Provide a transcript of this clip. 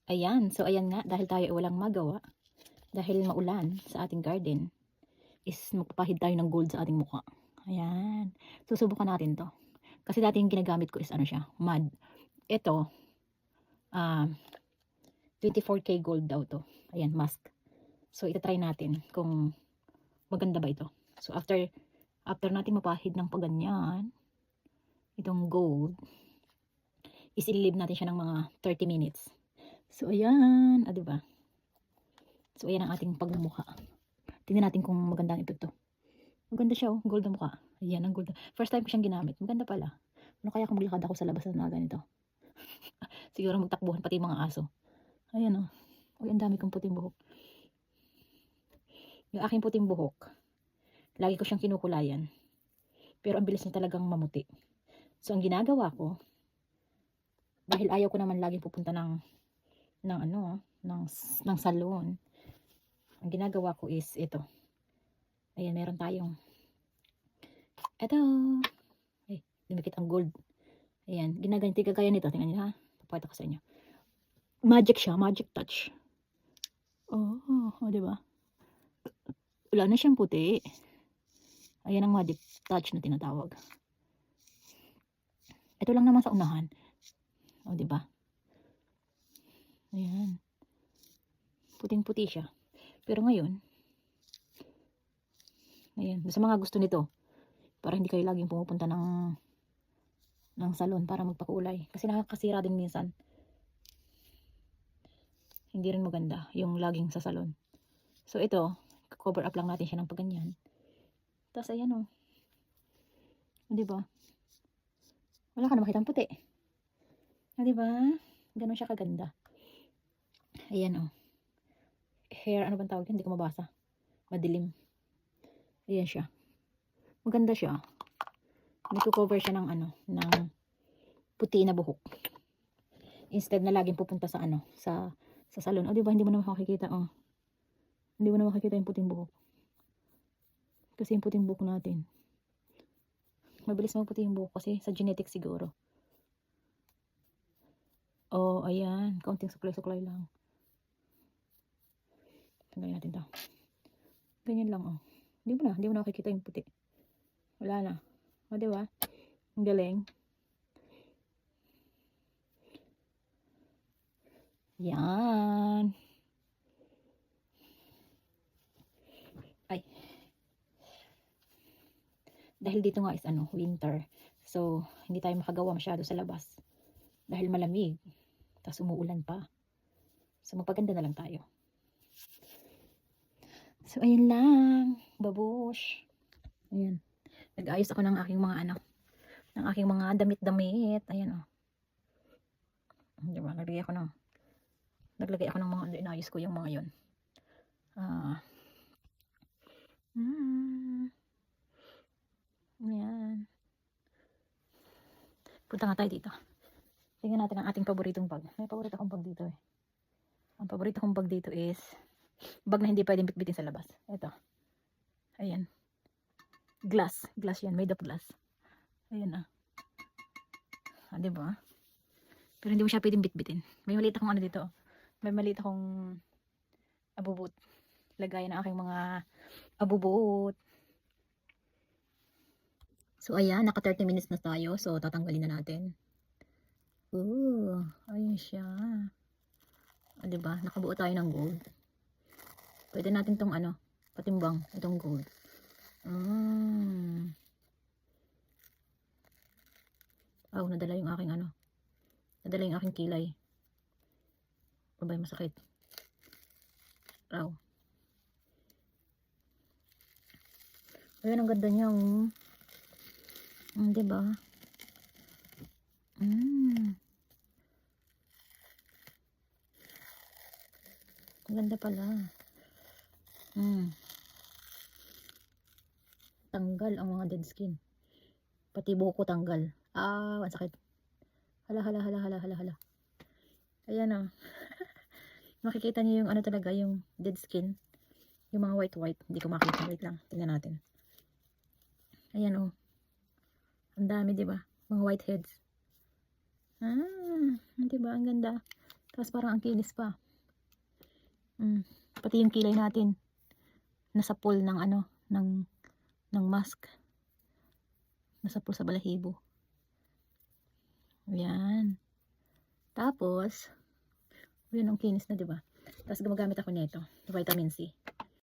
Ayan, so ayan nga, dahil tayo ay walang magawa, dahil maulan sa ating garden, is magpapahid tayo ng gold sa ating mukha. Ayan, susubukan natin to. Kasi dati yung ginagamit ko is ano siya, mud. Ito, ah, 24K gold daw to. Ayan, mask. So itatry natin kung maganda ba ito. So after natin mapahid ng paganyan, itong gold, isilib natin siya ng mga 30 minutes. So ayan, diba? So ayan ang ating pagmumukha. Tingnan natin kung maganda ang epekto. Maganda siya, oh, gold na mukha. Ayan ang gold. First time ko siyang ginamit. Maganda pala. Ano kaya kung maglakad ako sa labas na ganito? Siguro magtakbuhan pati mga aso. Ayan, oh. Uy, ang dami kong puting buhok. Yung aking puting buhok, lagi ko siyang kinukulayan. Pero ang bilis niya talagang mamuti. So ang ginagawa ko, dahil ayaw ko naman laging pupunta ng salon. Ang ginagawa ko is ito. Ayan, meron tayong ito. Ay, dumikit ang gold. Ayan, ginaganti kagaya nito. Tingnan niyo ha. Papakita ko sa inyo. Magic siya, magic touch. Oh, di ba? Wala na siyang puti. Ayan ang magic touch na tinatawag. Ito lang naman sa unahan. O, di ba? Ayan. Puting-puti siya. Pero ngayon, ayan, sa mga gusto nito, para hindi kayo laging pumupunta ng salon para magpakulay. Kasi nakakasira din minsan. Hindi rin maganda yung laging sa salon. So ito, cover up lang natin siya ng paganyan. Tapos ayan o. Di ba? Wala ka na makitang puti. Di ba? Ganun siya kaganda. Ayan o. Hair, ano bang tawag yun? Hindi ko mabasa. Madilim. Ayan siya. Maganda siya. Nagko-cover siya ng ng puti na buhok. Instead na laging pupunta sa sa salon. O di ba hindi mo na makikita Hindi mo na makikita yung puting buhok. Kasi yung puting buhok natin, mabilis magputi yung buhok kasi sa genetic siguro. Oh, ayan, kaunting suklay-suklay lang. Tanggalin natin 'to. Ganyan lang oh. Hindi mo na makikita yung puti. Wala na. O di ba? Ang galing. Yan. Ay. Dahil dito nga is winter. So, hindi tayo makagawa masyado sa labas. Dahil malamig. Tapos umuulan pa. So, magpaganda na lang tayo. So, ayun lang. Babush. Ayan. Nag-ayos ako ng aking mga ng aking mga damit-damit. Ayan oh. Diba? Naglagay ako ng mga inayos ko yung mga yun. Ayan. Punta nga tayo dito. Tingnan natin ang ating paboritong bag. May paborito akong bag dito eh. Ang paborito kong bag dito is bag na hindi pwedeng bitbitin sa labas. Ito. Ayan. Glass. Glass yan. Made of glass. Ayan ah. Diba? Pero hindi mo siya pwedeng bitbitin. May maliit akong dito. May maliit akong abubot. Lagayan ng aking mga abubot. So ayan, naka 30 minutes na tayo. So tatanggalin na natin. Ayun siya. Diba? Nakabuo tayo ng gold. Pwede natin tong patimbang itong gold. Nadala yung aking nadala yung aking kilay. Abay, masakit. Ayan, ang ganda niya diba? Ang ganda pala. Tanggal ang mga dead skin. Pati buhok ko tanggal. Ang sakit. Hala. Ayan oh. Makikita niyo yung talaga, yung dead skin. Yung mga white. Hindi ko makita. Wait lang. Tingnan natin. Ayan oh. Ang dami, diba? Mga whiteheads. Diba? Ang ganda. Tapos parang ang kinis pa. Pati yung kilay natin nasa pool ng ano, ng mask. Nasa pool sa balahibo. Ayan. Tapos, yun ang kinis na, 'di ba? Tapos gumagamit ako nito, vitamin C.